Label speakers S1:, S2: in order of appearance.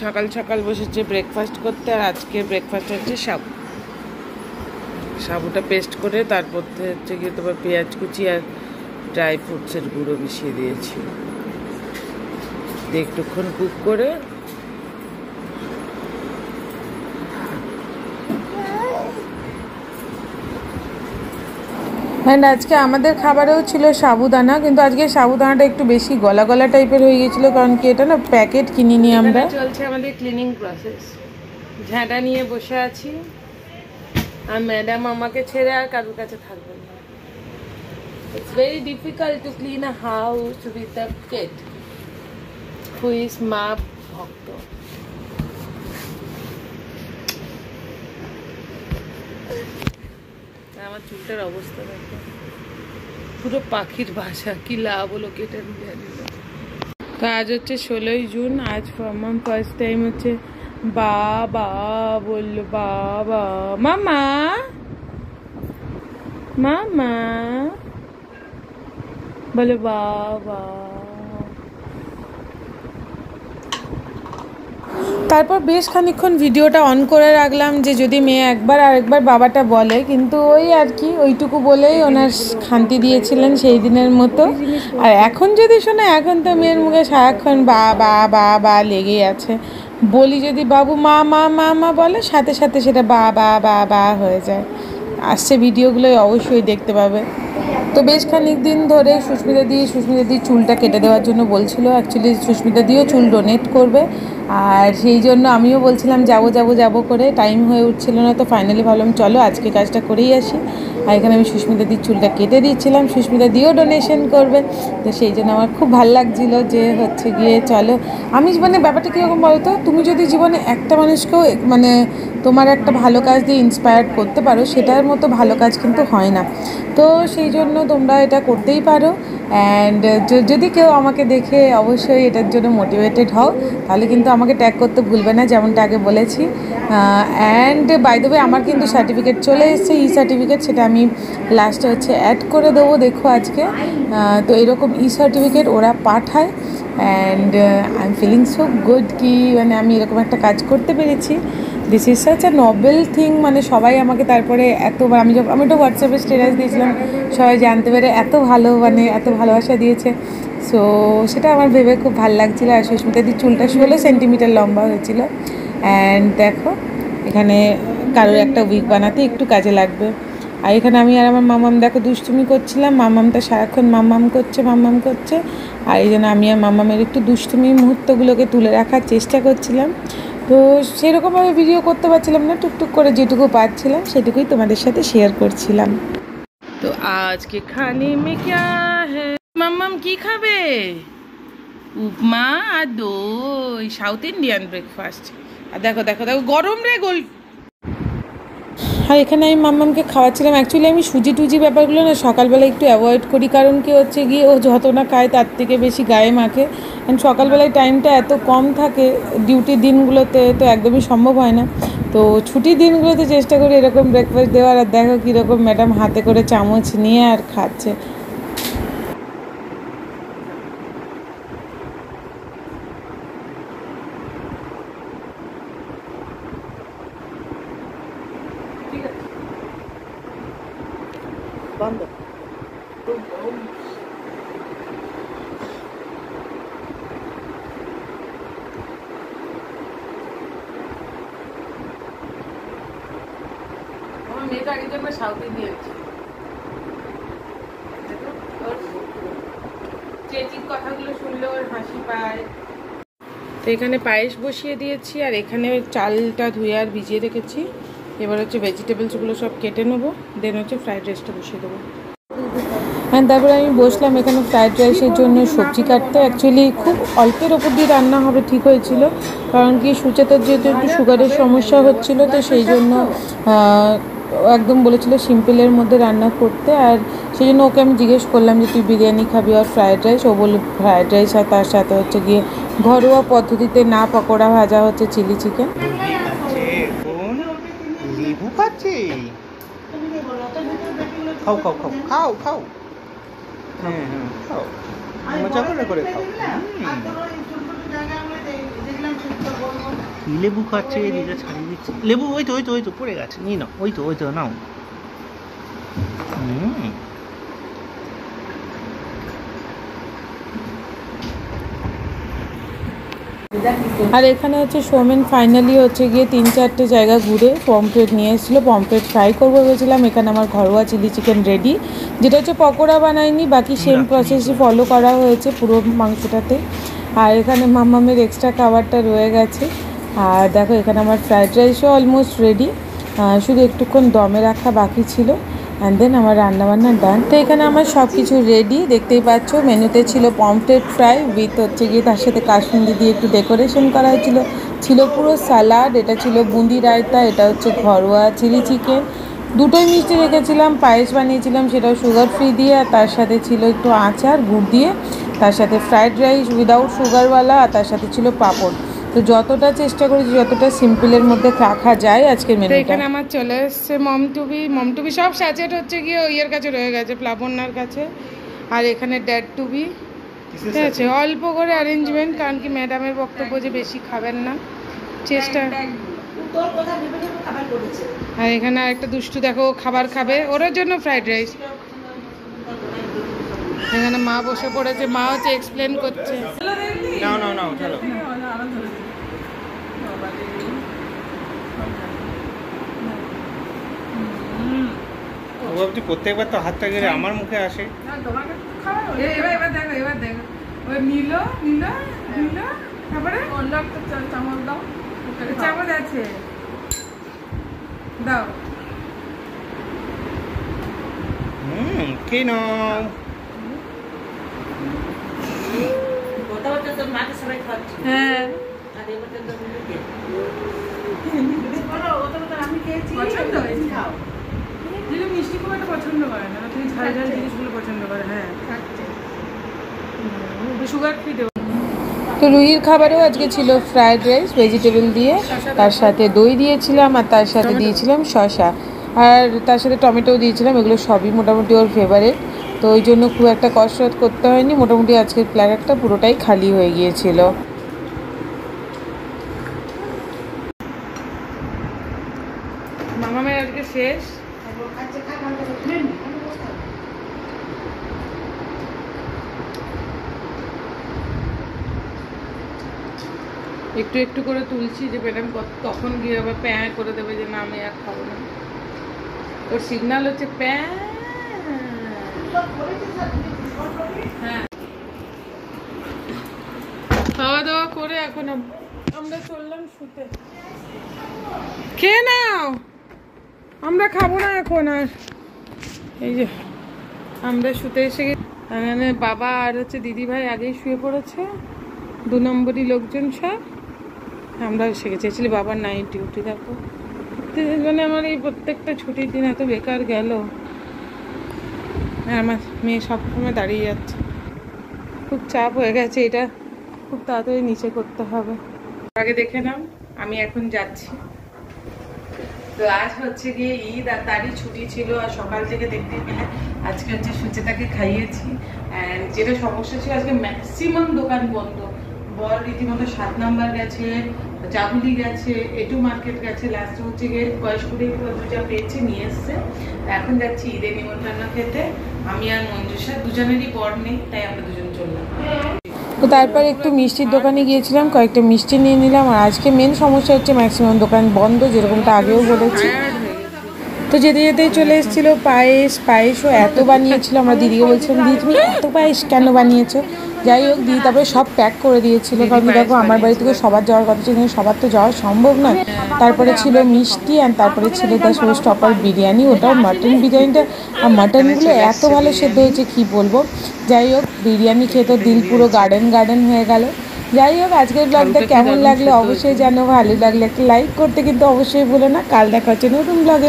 S1: সকাল সকাল বসেছে ব্রেকফাস্ট করতে। আর আজকে ব্রেকফাস্ট হচ্ছে সাবু। সাবুটা পেস্ট করে তারপর হচ্ছে গিয়ে তোমার পেঁয়াজ কুচি আর ড্রাই ফ্রুটসের গুঁড়ো মিশিয়ে দিয়েছি, দিয়ে একটুক্ষণ কুক করে অ্যান্ড আজকে আমাদের খাবারেও ছিল সাবুদানা, কিন্তু আজকে সাবুদানাটা একটু বেশি গলা গলা টাইপের হয়ে গেছিলো, কারণ কি এটা না প্যাকেট কিনিনি আমরা। চলছে আমাদের ক্লিনিং প্রসেস, ঝাঁটা নিয়ে বসে আছি। আর ম্যাডাম আমাকে ছেড়ে আর কারোর কাছে থাকবে না। It's very difficult to clean a house with a kid who is মা ভক্ত। আমার চুলটার অবস্থা দেখো, পুরো পাখির বাসা, কি লাভ হলো কেটে দিয়ে দিল। তো আজ হচ্ছে 16ই জুন। আজ মাম্মাম ফার্স্ট টাইম হচ্ছে বাবা বললো, বাবা মামা মামা বলো বাবা। তারপর বেশ খানিকক্ষণ ভিডিওটা অন করে রাখলাম যে যদি মেয়ে একবার আরেকবার বাবাটা বলে, কিন্তু ওই আর কি ওইটুকু বলেই ওনার শান্তি দিয়েছিলেন সেই দিনের মতো। আর এখন যদি শোনে, এখন তো মেয়ের মুখে সারাক্ষণ বা বা বা বা লেগেই আছে। বলি যদি বাবু মা মা মা মা বলে, সাথে সাথে সেটা বা বা বা বা হয়ে যায়। আসছে ভিডিওগুলোই অবশ্যই দেখতে পাবে। তো বেশ খানিক দিন ধরে সুস্মিতা দি চুলটা কেটে দেওয়ার জন্য বলছিল। অ্যাকচুয়ালি সুস্মিতা দিও চুল ডোনেট করবে, আর সেই জন্য আমিও বলছিলাম যাবো করে, টাইম হয়ে উঠছিল না। তো ফাইনালি ভাবলাম চলো আজকে কাজটা করেই আসি। আর এখানে আমি সুস্মিতা দির চুলটা কেটে দিচ্ছিলাম, সুস্মিতা দিও ডোনেশন করবে। তো সেই জন্য আমার খুব ভালো লাগছিলো যে হচ্ছে গিয়ে চলো। আমি মানে ব্যাপারটা কীরকম বলতো, তুমি যদি জীবনে একটা মানুষকেও মানে তোমার একটা ভালো কাজ দিয়ে ইন্সপায়ার করতে পারো, সেটার মতো ভালো কাজ কিন্তু হয় না। তো সেই জন্য তোমরা এটা করতেই পারো। অ্যান্ড যদি কেউ আমাকে দেখে অবশ্যই এটার জন্য মোটিভেটেড হও, তাহলে কিন্তু আমাকে ট্যাগ করতে ভুলবে না, যেমনটা আগে বলেছি। অ্যান্ড বাই দ্য ওয়ে আমার কিন্তু সার্টিফিকেট চলে এসেছে, ই সার্টিফিকেট, সেটা আমি লাস্টে হচ্ছে অ্যাড করে দেবো, দেখো আজকে। তো এরকম ই সার্টিফিকেট ওরা পাঠায়। And I am feeling so good কি মানে আমি এরকম একটা কাজ করতে পেরেছি। This is such a noble thing. মানে সবাই আমাকে তারপরে এতবার আমি তো হোয়াটসঅ্যাপে স্ট্যাটাস দিয়েছিলাম, সবাই জানতে পেরে এত ভালো মানে এত ভালোবাসা দিয়েছে। সো সেটা আমার ভেবে খুব ভালো লাগছিলো। আর সুস্মিতাদির চুলটা 16 সেন্টিমিটার লম্বা হয়েছিল। অ্যান্ড দেখো এখানে কারোর একটা উইক বানাতে একটু কাজে লাগবে। আর এখানে আমি আর আমার মামাম দেখো দুষ্টুমি করছিলাম। মামামটা সারাক্ষণ মাম্মাম করছে। আর এই জন্য আমি আর মামামের একটু দুষ্টুমি মুহূর্তগুলোকে তুলে রাখার চেষ্টা করছিলাম। তো সেরকমভাবে ভিডিও করতে পারছিলাম না, টুকটুক করে যেটুকু পারছিলাম সেটুকুই তোমাদের সাথে শেয়ার করছিলাম। তো আজকে খানে মে ক্যা হ্যায়, মাম্মাম কি খাবে? উপমা আর দই, সাউথ ইন্ডিয়ান ব্রেকফাস্ট। আর দেখো গরম রে গোল। আর এখানে আমি মাম্মামকে খাওয়াচ্ছিলাম। অ্যাকচুয়ালি আমি সুজি টুজি ব্যাপারগুলো না সকালবেলা একটু অ্যাভয়েড করি, কারণ কি হচ্ছে গিয়ে ও যত না খায় তার থেকে বেশি গায়ে মাখে। কারণ সকালবেলায় টাইমটা এত কম থাকে ডিউটির দিনগুলোতে, তো একদমই সম্ভব হয় না। তো ছুটির দিনগুলোতে চেষ্টা করি এরকম ব্রেকফাস্ট দেওয়ার। আর দেখো কীরকম ম্যাডাম হাতে করে চামচ নিয়ে আর খাচ্ছে। বন্ধ আমার মেয়েটা আগের জন্য সাউথ ইন্ডিয়ান ছিল, চেচির কথাগুলো শুনলে ওর হাসি পায়। তো এখানে পায়েস বসিয়ে দিয়েছি, আর এখানে চালটা ধুয়ে আর ভিজিয়ে রেখেছি। এবার হচ্ছে ভেজিটেবলসগুলো সব কেটে নেবো, দেন হচ্ছে ফ্রাইড রাইসটা বসিয়ে দেবো। অ্যান্ড তারপরে আমি বসলাম এখানে ফ্রাইড রাইসের জন্য সবজি কাটতে। অ্যাকচুয়ালি খুব অল্পের ওপর দিয়ে রান্না হবে ঠিক হয়েছিল, কারণ কি সুচেতার যেহেতু একটু সুগারের সমস্যা হচ্ছিল, তো সেই জন্য একদম বলেছিল সিম্পলের মধ্যে রান্না করতে। আর সেই জন্য ওকে আমি জিজ্ঞেস করলাম যে তুই বিরিয়ানি খাবি আর ফ্রাইড রাইস? ও বলল ফ্রাইড রাইস, আর তার সাথে হচ্ছে গিয়ে ঘরোয়া পদ্ধতিতে না পকোড়া ভাজা হচ্ছে চিলি চিকেন।
S2: লেবু খাচ্ছে, খাও খাও খাও খাও খাও, হ্যাঁ হ্যাঁ খাও, মজা করে খাও। কি লেবু খাচ্ছে দিদা, ছাড়িয়ে দিচ্ছে লেবু। ওই তো ওই তো ওই তো পড়ে গেছে, নিয়ে নাও। ওই তো ওই তো নাও।
S1: আর এখানে হচ্ছে সৌমেন ফাইনালি হচ্ছে গিয়ে 3-4টে জায়গা ঘুরে পমফ্রেট নিয়ে এসেছিলো। পমফ্রেট ফ্রাই করবো ভেবেছিলাম। এখানে আমার ঘরোয়া চিলি চিকেন রেডি, যেটা হচ্ছে পকোড়া বানাইনি, বাকি সেম প্রসেসই ফলো করা হয়েছে পুরো মাংসটাতে। আর এখানে মাম্মামের এক্সট্রা খাবারটা রয়ে গেছে। আর দেখো এখানে আমার ফ্রাইড রাইসও অলমোস্ট রেডি, শুধু একটুক্ষণ দমে রাখা বাকি ছিল। অ্যান্ড দেন আমার রান্নাবান্না ডান। তো এখানে আমার সব কিছু রেডি, দেখতেই পাচ্ছ। মেনুতে ছিল পমফ্রেট ফ্রাই উইথ হচ্ছে গিয়ে তার সাথে কাসুন্দি দিয়ে একটু ডেকোরেশন করা হয়েছিল। ছিল পুরো স্যালাড, এটা ছিল বুঁদি রায়তা, এটা হচ্ছে ঘরোয়া চিলি চিকেন। দুটোই মিষ্টি রেখেছিলাম, পায়েস বানিয়েছিলাম সেটাও সুগার ফ্রি দিয়ে, আর তার সাথে ছিল একটু আচার গুড় দিয়ে, তার সাথে ফ্রাইড রাইস উইদাউট সুগারওয়ালা, আর তার সাথে ছিল পাঁপড়। তো যতটা চেষ্টা করেছি যতটা সিম্পলের মধ্যে রাখা যায় আজকের মেনুটা। এখানে আমার চলে এসছে মমটুবি সব স্যাচেট হচ্ছে গিয়ে ওইয়ের কাছে রয়ে গেছে, প্লাবন্যার কাছে। আর এখানে ড্যাড টুবি, ঠিক আছে, অল্প করে অ্যারেঞ্জমেন্ট, কারণ কি ম্যাডামের বক্তব্য যে বেশি খাবেন না, চেষ্টা। আর এখানে আরেকটা দুষ্টু দেখো খাবার খাবে, ওর জন্য ফ্রাইড রাইস। এখানে মা বসে পড়েছে, মা হচ্ছে এক্সপ্লেন করছে।
S2: নাও নাও নাও, চলো। ও ভাবছি প্রত্যেকবার তো হাতটা গেলে আমার মুখে আসে।
S1: এবার দেখো, এবার দেখো, ওই নিল তারপরে চামচ দাও, চামচ আছে, দাও।
S2: কে নাও।
S1: হ্যাঁ, মিষ্টি খুব একটা পছন্দ করে না, তুমি ঝাল ঝাল জিনিসগুলো পছন্দ করে। হ্যাঁ, সুগার ফ্রি দেবো। তো রুহির খাবারেও আজকে ছিল ফ্রাইড রাইস ভেজিটেবল দিয়ে, তার সাথে দই দিয়েছিলাম, আর তার সাথে দিয়েছিলাম শসা, আর তার সাথে টমেটোও দিয়েছিলাম। এগুলো সবই মোটামুটি ওর ফেভারিট, তো ওই জন্য খুব একটা কসরত করতে হয়নি। মোটামুটি আজকের প্ল্যাটারটা পুরোটাই খালি হয়ে গিয়েছিল। মামামের আজকে শেষ। একটু একটু করে তুলছি, যে ম্যাডাম কখন গিয়ে আবার প্যাঁ করে দেবে যে না আমি আর খাবো না। ওর সিগন্যাল হচ্ছে প্যাঁ। হ্যাঁ, খাওয়া দাওয়া করে এখন আমরা চললাম শুতে। খেয়ে নাও, আমরা খাবো না এখন আর। এই যে আমরা শুতে এসে গেছি। এখানে বাবা আর হচ্ছে দিদি ভাই আগেই শুয়ে পড়েছে, 2 নম্বরই লোকজন সব। আমরা এসে গেছি। অ্যাকচুয়ালি বাবার নাইট ডিউটি, দেখো মানে আমার এই প্রত্যেকটা ছুটির দিন এত বেকার গেল। আমার মেয়ে সবসময় দাঁড়িয়ে যাচ্ছে, খুব চাপ হয়ে গেছে, এটা খুব তাড়াতাড়ি নিচে করতে হবে। আগে দেখে নাও, আমি এখন যাচ্ছি। তো আজ হচ্ছে গিয়ে ঈদ, আর তারই ছুটি ছিল। আর সকাল থেকে দেখতে পেলে আজকে হচ্ছে সুচেতাকে খাইয়েছি। অ্যান্ড যেটা সমস্যা ছিল, আজকে ম্যাক্সিমাম দোকান বন্ধ। বল রীতিমতো 7 নাম্বার গেছে, জাহুলি গেছে, এটু মার্কেট গেছে, লাস্টে হচ্ছে গিয়ে গয়েশপুরে যা পেয়েছে নিয়ে এসছে। এখন যাচ্ছি ঈদের নিমন্ত্রণ খেতে। আমি আর মঞ্জুষা দুজনেরই বর নেই, তাই আমরা দুজন চললাম। তো তারপর একটু মিষ্টির দোকানে গিয়েছিলাম, কয়েকটা মিষ্টি নিয়ে নিলাম। আর আজকে মেন সমস্যা হচ্ছে ম্যাক্সিমাম দোকান বন্ধ, যেরকমটা আগেও বলেছি। তো যেতে যেতেই চলে এসেছিলো পায়েসও এত বানিয়েছিল। আমরা দিদিকে বলছিলাম, দিদি তুমি এত পায়েস কেন বানিয়েছো? যাই হোক, দিদি তারপরে সব প্যাক করে দিয়েছিল, কারণ দেখো আমার বাড়ি থেকে সবার যাওয়ার কথা ছিল, সবার তো যাওয়া সম্ভব নয়। তারপরে ছিল মিষ্টি, আর তারপরে ছিল তার সঙ্গে স্টপার বিরিয়ানি, ওটাও মাটন বিরিয়ানিটা। আর মাটনগুলো এত ভালো সেদ্ধ হয়েছে কি বলবো। যাই হোক, বিরিয়ানি খেয়ে তো দিল পুরো গার্ডেন হয়ে গেল। যাই হোক, আজকের ব্লগটা কেমন লাগলো অবশ্যই জানো। ভালো লাগলে একটা লাইক করতে কিন্তু অবশ্যই ভুলো না। কাল দেখা হচ্ছে নতুন ব্লগে।